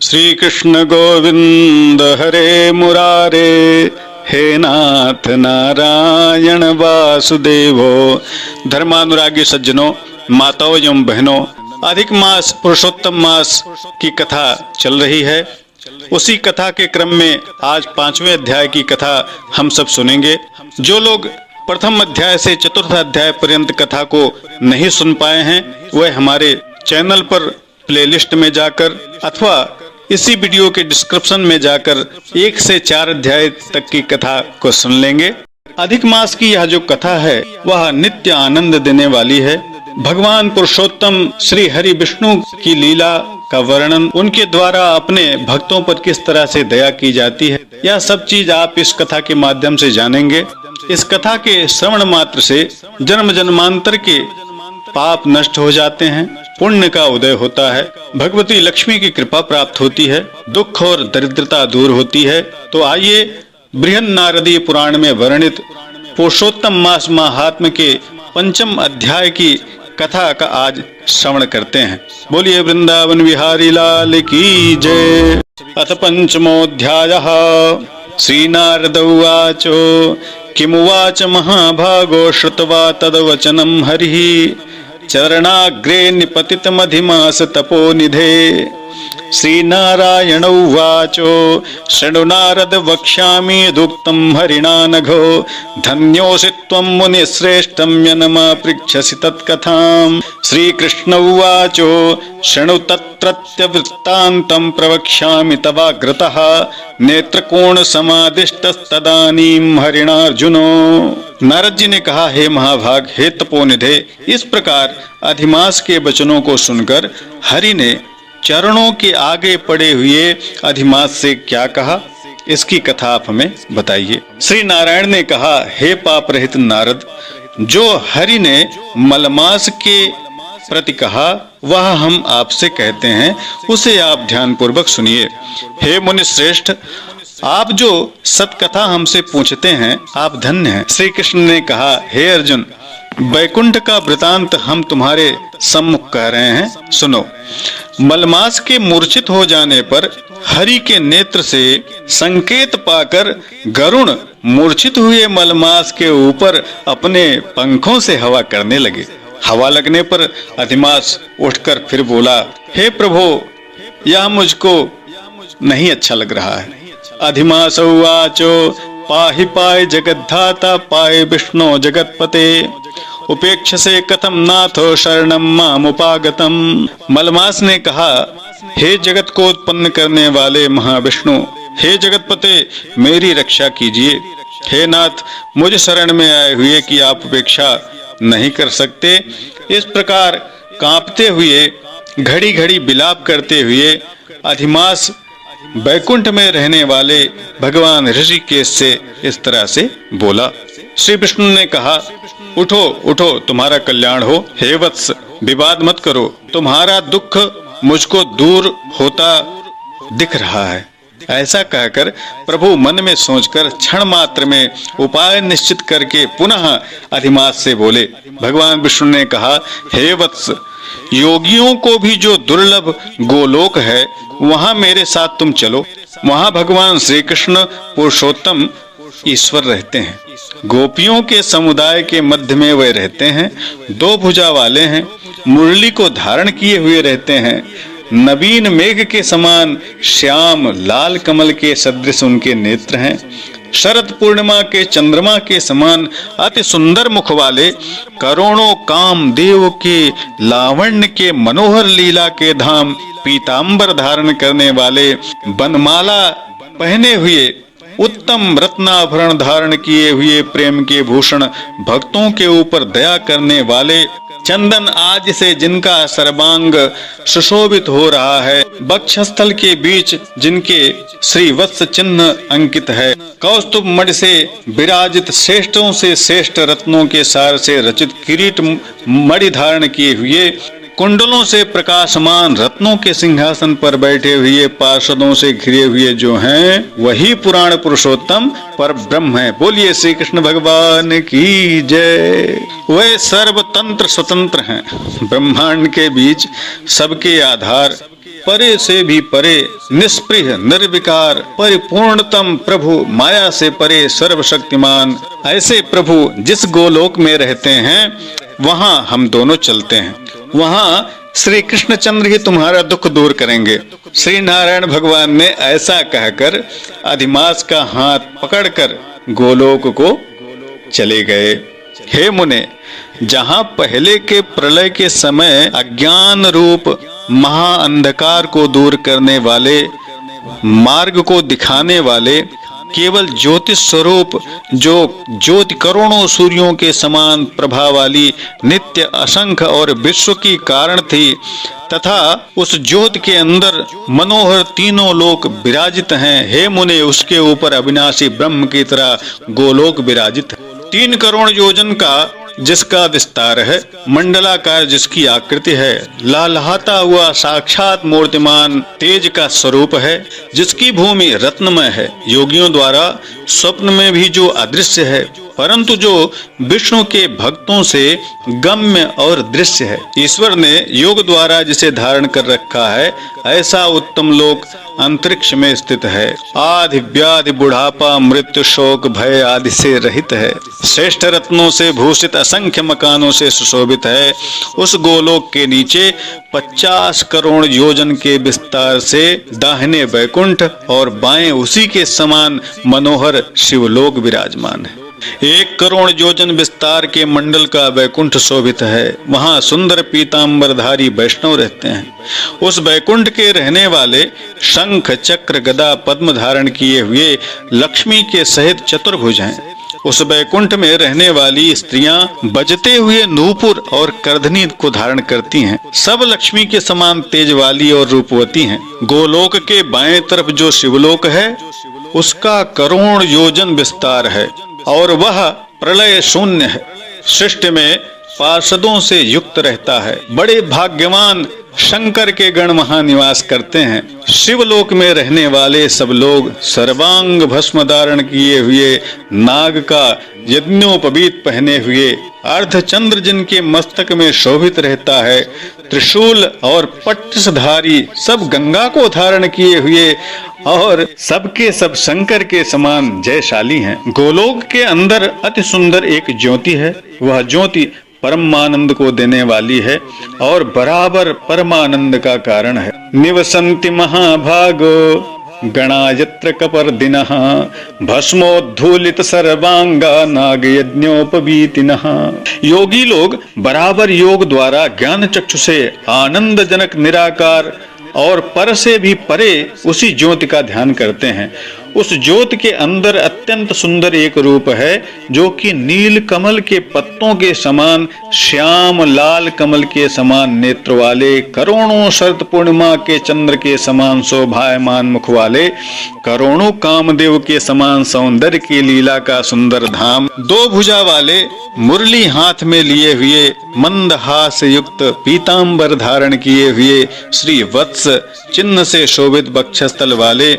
श्री कृष्ण गोविंद हरे मुरारे, हे नाथ नारायण वासुदेवो। धर्मानुरागी सज्जनों, माताओं एवं बहनों, अधिक मास पुरुषोत्तम मास की कथा चल रही है। उसी कथा के क्रम में आज 5वें अध्याय की कथा हम सब सुनेंगे। जो लोग प्रथम अध्याय से चतुर्थ अध्याय पर्यंत कथा को नहीं सुन पाए हैं, वह हमारे चैनल पर प्लेलिस्ट में जाकर अथवा इसी वीडियो के डिस्क्रिप्शन में जाकर 1 से 4 अध्याय तक की कथा को सुन लेंगे। अधिक मास की यह जो कथा है वह नित्य आनंद देने वाली है। भगवान पुरुषोत्तम श्री हरि विष्णु की लीला का वर्णन, उनके द्वारा अपने भक्तों पर किस तरह से दया की जाती है, यह सब चीज आप इस कथा के माध्यम से जानेंगे। इस कथा के श्रवण मात्र से जन्म जन्मांतर के पाप नष्ट हो जाते हैं, पुण्य का उदय होता है, भगवती लक्ष्मी की कृपा प्राप्त होती है, दुख और दरिद्रता दूर होती है। तो आइए बृहन्नारदीय पुराण में वर्णित पुरुषोत्तम मास महात्म्य के 5वें अध्याय की कथा का आज श्रवण करते हैं। बोलिए वृंदावन विहारी लाल की जय। अथ 5मोऽध्यायः। श्रीनारद उवाचो किमुवाच महाभागो श्रुत्वा तद्वचनं हरिः चरणाग्रे निपतितमधिमास तपोनिधे। श्रीनारायण उवाचो शृणु नारद वक्ष्यामि यदुक्तं हरिणा नघो धन्योऽसि त्वं मुनिश्रेष्ठं यन्मापृच्छसि तत्कथाम्। श्रीकृष्ण उवाचो शृणु तत्रत्य वृत्तान्तं प्रवक्ष्यामि तवाग्रतः नेत्रकोण समादिष्टस्तदानीं हरिणार्जुनो। नारद जी ने कहा, हे महाभाग, हे तपोनिधे, इस प्रकार अधिमास के वचनों को सुनकर हरि ने चरणों के आगे पड़े हुए अधिमास से क्या कहा, इसकी कथा आप हमें बताइए। श्री नारायण ने कहा, हे पाप रहित नारद, जो हरि ने मलमास के प्रति कहा वह हम आपसे कहते हैं, उसे आप ध्यान पूर्वक सुनिए। हे मुनि श्रेष्ठ, आप जो सत्कथा हमसे पूछते हैं, आप धन्य हैं। श्री कृष्ण ने कहा, हे अर्जुन, वैकुंठ का वृतांत हम तुम्हारे सम्मुख कह रहे हैं, सुनो। मलमास के मूर्छित हो जाने पर हरि के नेत्र से संकेत पाकर गरुण मूर्छित हुए मलमास के ऊपर अपने पंखों से हवा करने लगे। हवा लगने पर अधिमास उठकर फिर बोला, हे प्रभु, यह मुझको नहीं अच्छा लग रहा है। अधिमास उवाचो पाहि पाहि जगद्धाता पाहि विष्णु जगतपते उपेक्षसे कथम नाथो शरणम मामुपागतम। मलमास ने कहा, हे जगत को उत्पन्न करने वाले महाविष्णु, हे जगतपते, मेरी रक्षा कीजिए। हे नाथ, मुझे शरण में आए हुए कि आप उपेक्षा नहीं कर सकते। इस प्रकार कांपते हुए, घड़ी घड़ी विलाप करते हुए अधिमास वैकुंठ में रहने वाले भगवान ऋषिकेश से इस तरह से बोला। श्री विष्णु ने कहा, उठो उठो, तुम्हारा कल्याण हो। हे वत्स, विवाद मत करो, तुम्हारा दुख मुझको दूर होता दिख रहा है। ऐसा कहकर प्रभु मन में सोचकर क्षण मात्र में उपाय निश्चित करके पुनः अधिमास से बोले। भगवान विष्णु ने कहा, हे वत्स, योगियों को भी जो दुर्लभ गोलोक है, वहां मेरे साथ तुम चलो। वहां भगवान श्री कृष्ण पुरुषोत्तम ईश्वर रहते हैं। गोपियों के समुदाय के मध्य में वे रहते हैं। 2 भुजा वाले हैं, मुरली को धारण किए हुए रहते हैं। नवीन मेघ के समान श्याम लाल कमल के सदृश उनके नेत्र हैं। शरद पूर्णिमा के चंद्रमा के समान अति सुंदर मुख वाले, करोड़ों काम देव के लावण्य के मनोहर लीला के धाम, पीतांबर धारण करने वाले, बनमाला पहने हुए, उत्तम रत्नाभरण धारण किए हुए, प्रेम के भूषण, भक्तों के ऊपर दया करने वाले, चंदन आज से जिनका सर्वांग सुशोभित हो रहा है, वक्षस्थल के बीच जिनके श्री वत्स चिन्ह अंकित है, कौस्तुभ मणि से विराजित श्रेष्ठों से श्रेष्ठ रत्नों के सार से रचित किरीट मणि धारण किए हुए, कुंडलों से प्रकाशमान रत्नों के सिंहासन पर बैठे हुए, पार्षदों से घिरे हुए जो हैं, वही पुराण पुरुषोत्तम पर ब्रह्म है। बोलिए श्री कृष्ण भगवान की जय। वे सर्वतंत्र स्वतंत्र हैं, ब्रह्मांड के बीच सबके आधार, परे से भी परे, निष्पृह निर्विकार, परिपूर्णतम प्रभु, माया से परे, सर्वशक्तिमान। ऐसे प्रभु जिस गोलोक में रहते हैं वहां हम दोनों चलते हैं। वहां श्री कृष्णचंद्र ही तुम्हारा दुख दूर करेंगे। श्री नारायण भगवान ने ऐसा कहकर अधिमास का हाथ पकड़कर गोलोक को चले गए। हे मुने, जहां पहले के प्रलय के समय अज्ञान रूप महाअंधकार को दूर करने वाले, मार्ग को दिखाने वाले केवल ज्योतिष स्वरूप जो ज्योति करोड़ों सूर्यों के समान प्रभा वाली नित्य असंख्य और विश्व की कारण थी, तथा उस ज्योति के अंदर मनोहर तीनों लोक विराजित हैं। हे मुने, उसके ऊपर अविनाशी ब्रह्म की तरह गोलोक विराजित है। 3 करोड़ योजन का जिसका विस्तार है, मंडलाकार जिसकी आकृति है, लहलहाता हुआ साक्षात मूर्तिमान तेज का स्वरूप है, जिसकी भूमि रत्नमय है, योगियों द्वारा स्वप्न में भी जो अदृश्य है परंतु जो विष्णु के भक्तों से गम्य और दृश्य है। ईश्वर ने योग द्वारा जिसे धारण कर रखा है, ऐसा उत्तम लोक अंतरिक्ष में स्थित है। आदि व्याधि बुढ़ापा मृत्यु शोक भय आदि से रहित है। श्रेष्ठ रत्नों से भूषित असंख्य मकानों से सुशोभित है। उस गोलोक के नीचे 50 करोड़ योजन के विस्तार से दाहिने वैकुंठ और बाएं उसी के समान मनोहर शिवलोक विराजमान है। 1 करोड़ योजन विस्तार के मंडल का वैकुंठ शोभित है। वहां सुंदर पीतांबरधारी वैष्णव रहते हैं। उस वैकुंठ के रहने वाले शंख चक्र गदा पद्म धारण किए हुए लक्ष्मी के सहित चतुर्भुज हैं। उस वैकुंठ में रहने वाली स्त्रियां बजते हुए नूपुर और करधनी को धारण करती हैं। सब लक्ष्मी के समान तेज वाली और रूपवती हैं। गोलोक के बाएं तरफ जो शिवलोक है उसका करोड़ योजन विस्तार है और वह प्रलय शून्य है। सृष्टि में पार्षदों से युक्त रहता है। बड़े भाग्यवान शंकर के गण वहां निवास करते हैं। शिवलोक में रहने वाले सब लोग सर्वांग भस्म धारण किए हुए, नाग का यज्ञोपवीत पहने हुए, अर्धचंद्र जिनके मस्तक में शोभित रहता है, त्रिशूल और पट्टसधारी सब गंगा को धारण किए हुए और सबके सब शंकर के समान जयशाली हैं। गोलोक के अंदर अति सुंदर एक ज्योति है। वह ज्योति परमानंद को देने वाली है और बराबर परमानंद का कारण है। निवसन्ति महाभागो गणायत्र कपर्दिनः भस्मोद्धूलित सर्वांगा नाग यज्ञोपवीतिनः। योगी लोग बराबर योग द्वारा ज्ञान चक्षु से आनंद जनक निराकार और पर से भी परे उसी ज्योति का ध्यान करते हैं। उस ज्योति के अंदर अत्यंत सुंदर एक रूप है जो कि नील कमल के पत्तों के समान, श्याम लाल कमल के समान नेत्र वाले, करोड़ों शरद पूर्णिमा के चंद्र के समान शोभायमान मुख वाले, करोड़ों कामदेव के समान सौंदर्य की लीला का सुंदर धाम, 2 भुजा वाले, मुरली हाथ में लिए हुए, मंद हास युक्त पीतांबर धारण किए हुए, श्री वत्स चिन्ह से शोभित वक्षस्थल वाले,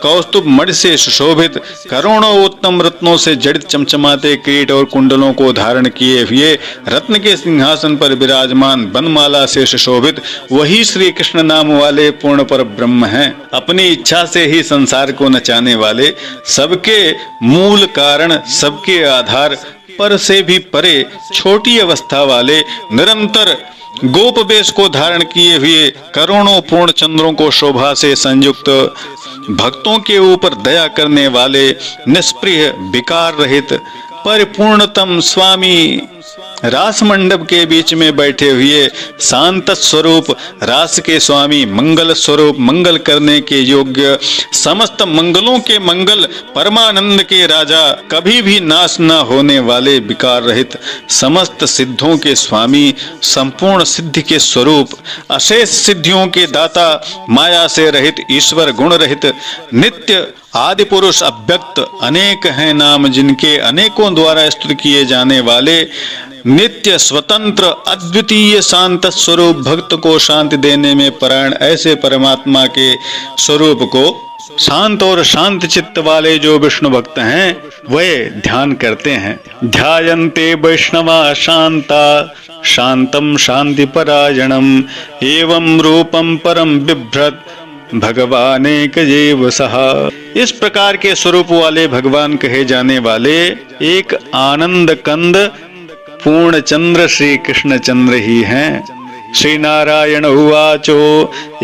कौस्तुभ मणि से सुशोभित, करोड़ों उत्तम रत्नों से जड़ित चमचमाते किरीट और कुंडलों को धारण किए हुए, रत्न के सिंहासन पर विराजमान, बनमाला से सुशोभित वही श्री कृष्ण नाम वाले पूर्ण पर ब्रह्म हैं। अपनी इच्छा से ही संसार को नचाने वाले, सबके मूल कारण, सबके आधार, पर से भी परे, छोटी अवस्था वाले, निरंतर गोप वेश को धारण किए हुए, करोड़ों पूर्ण चंद्रों को शोभा से संयुक्त, भक्तों के ऊपर दया करने वाले, निष्प्रिय विकार रहित, परिपूर्णतम स्वामी, रास मंडप के बीच में बैठे हुए, शांत स्वरूप, रास के स्वामी, मंगल स्वरूप, मंगल करने के योग्य, समस्त मंगलों के मंगल, परमानंद के राजा, कभी भी नाश न होने वाले, विकार रहित, समस्त सिद्धों के स्वामी, संपूर्ण सिद्धि के स्वरूप, अशेष सिद्धियों के दाता, माया से रहित, ईश्वर गुण रहित, नित्य आदि पुरुष, अव्यक्त, अनेक हैं नाम जिनके, अनेकों द्वारा स्तुति किए जाने वाले, नित्य स्वतंत्र अद्वितीय शांत स्वरूप भक्त को शांति देने में परायण ऐसे परमात्मा के स्वरूप को शांत और शांत चित्त वाले जो विष्णु भक्त हैं वे ध्यान करते हैं। ध्यायन्ते वैष्णवा शांता शांतम शांति परायणम एवं रूपम परम बिभ्रत भगवानेक जेव सहा। इस प्रकार के स्वरूप वाले भगवान कहे जाने वाले एक आनंद कंद पूर्ण चंद्र श्री कृष्ण चंद्र ही हैं। श्री नारायण उवाचो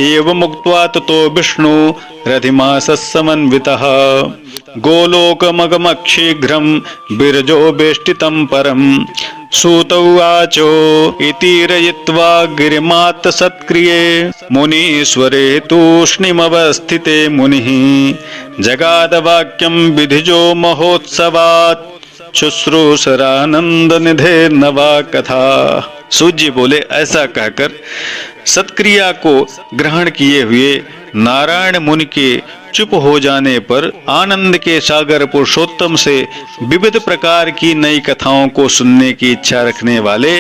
एवं मुक्त्वा ततो विष्णु रथिमास समन्वितः गोलोकमगमक्षीघ्रं बिरजो बेष्टितं परम सूत उवाचो इति रयित्वा गिरिमात् सत्क्रिये मुनीश्वरे तूष्णीमवस्थिते मुनिः जगादवाक्यं विधिजो महोत्सवात् शुश्रूषरानंद निधे नवा कथा। सूत जी बोले, ऐसा कहकर सत्क्रिया को ग्रहण किए हुए नारायण मुनि के चुप हो जाने पर आनंद के सागर पुरुषोत्तम से विविध प्रकार की नई कथाओं को सुनने की इच्छा रखने वाले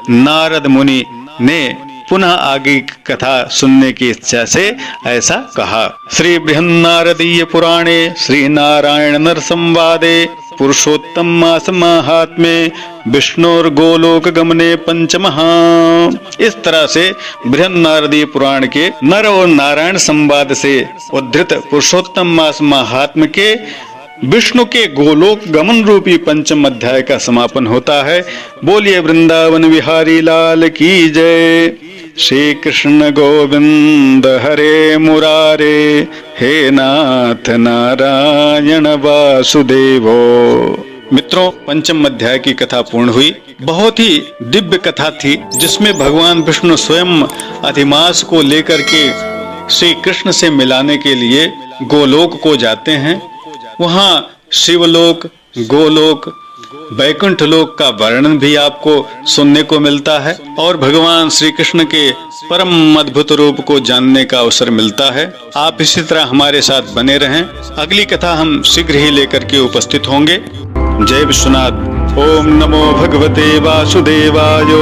नारद मुनि ने पुनः आगे कथा सुनने की इच्छा से ऐसा कहा। श्री बृहन्नारदीय पुराणे श्री नारायण नर संवादे पुरुषोत्तम मास महात्म्ये विष्णुर गोलोक गमने पंचमहा। इस तरह से बृहन्नारदीय पुराण के नर और नारायण संवाद से उद्धृत पुरुषोत्तम मास महात्म्य के विष्णु के गोलोक गमन रूपी पंचम अध्याय का समापन होता है। बोलिए वृंदावन विहारी लाल की जय। श्री कृष्ण गोविंद हरे मुरारे हे नाथ नारायण वासुदेवो। मित्रों, पंचम अध्याय की कथा पूर्ण हुई। बहुत ही दिव्य कथा थी जिसमें भगवान विष्णु स्वयं अधिमास को लेकर के श्री कृष्ण से मिलाने के लिए गोलोक को जाते हैं। वहाँ शिवलोक, गोलोक, वैकुंठ लोक का वर्णन भी आपको सुनने को मिलता है और भगवान श्री कृष्ण के परम अद्भुत रूप को जानने का अवसर मिलता है। आप इसी तरह हमारे साथ बने रहें। अगली कथा हम शीघ्र ही लेकर के उपस्थित होंगे। जय विश्वनाथ। ओम नमो भगवते वासुदेवाय।